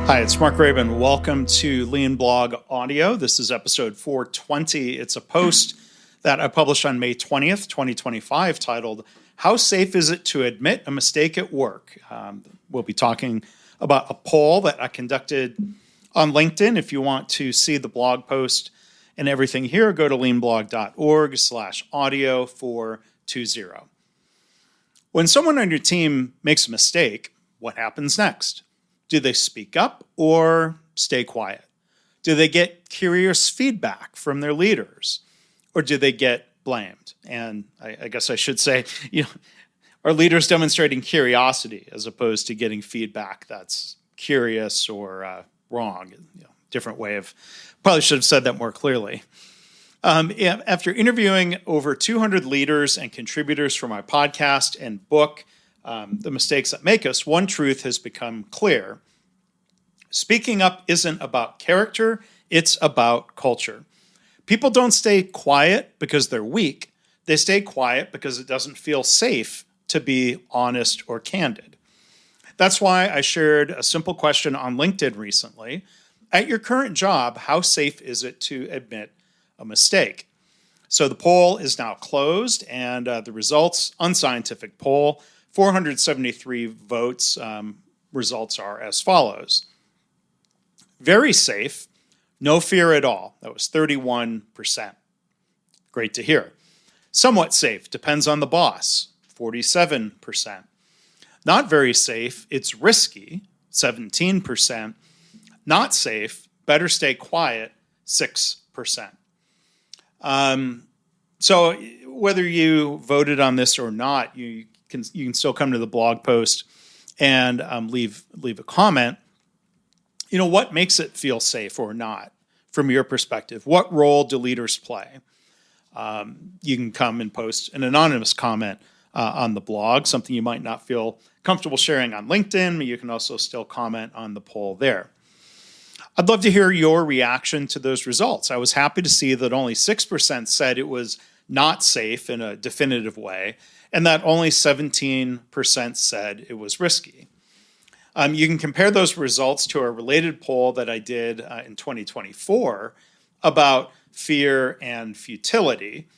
Hi, it's Mark Graban. Welcome to Lean Blog Audio. This is episode 420. It's a post that I published on May 20th, 2025, titled, How Safe Is It to Admit a Mistake at Work? We'll be talking about a poll that I conducted on LinkedIn. If you want to see the blog post and everything here, go to leanblog.org/audio 420. When someone on your team makes a mistake, what happens next? Do they speak up or stay quiet? Do they get curious feedback from their leaders, or do they get blamed? And I guess I should say, are leaders demonstrating curiosity as opposed to getting feedback that's curious or wrong? Different way of, probably should have said that more clearly. After interviewing over 200 leaders and contributors for my podcast and book, The Mistakes That Make Us, one truth has become clear. Speaking up isn't about character, it's about culture. People don't stay quiet because they're weak. They stay quiet because it doesn't feel safe to be honest or candid. That's why I shared a simple question on LinkedIn recently. At your current job, how safe is it to admit a mistake? So the poll is now closed, and the results, unscientific poll, 473 votes, results are as follows. Very safe, no fear at all. That was 31%. Great to hear. Somewhat safe, depends on the boss, 47%. Not very safe, it's risky, 17%. Not safe, better stay quiet, 6%. So whether you voted on this or not, you can still come to the blog post and leave a comment. What makes it feel safe or not from your perspective? What role do leaders play? You can come and post an anonymous comment on the blog, something you might not feel comfortable sharing on LinkedIn, but you can also still comment on the poll there. I'd love to hear your reaction to those results. I was happy to see that only 6% said it was not safe in a definitive way, and that only 17% said it was risky. You can compare those results to a related poll that I did in 2024 about fear and futility.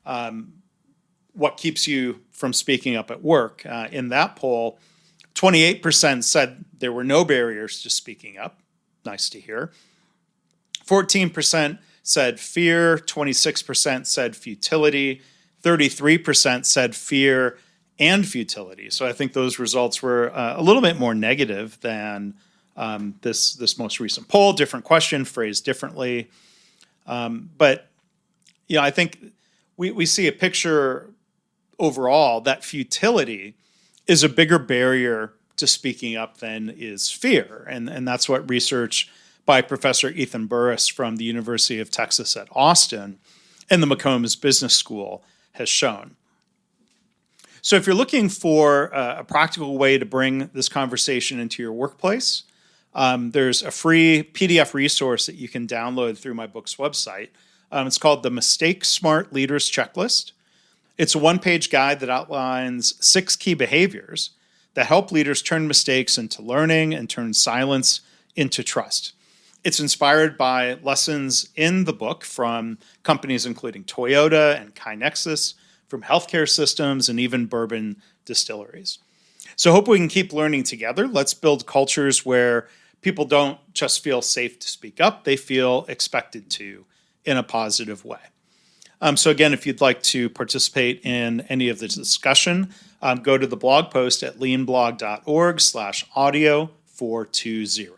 What keeps you from speaking up at work? In that poll, 28% said there were no barriers to speaking up. Nice to hear. 14% said fear, 26% said futility, 33% said fear and futility. So I think those results were a little bit more negative than this most recent poll. Different question, phrased differently. But I think we see a picture overall that futility is a bigger barrier to speaking up than is fear. And that's what research by Professor Ethan Burris from the University of Texas at Austin and the McCombs Business School has shown. So if you're looking for a practical way to bring this conversation into your workplace, there's a free PDF resource that you can download through my book's website. It's called the Mistake Smart Leaders Checklist. It's a one-page guide that outlines 6 key behaviors that help leaders turn mistakes into learning and turn silence into trust. It's inspired by lessons in the book from companies including Toyota and KaiNexus, from healthcare systems, and even bourbon distilleries. So I hope we can keep learning together. Let's build cultures where people don't just feel safe to speak up, they feel expected to in a positive way. So again, if you'd like to participate in any of the discussion, go to the blog post at leanblog.org/audio 420.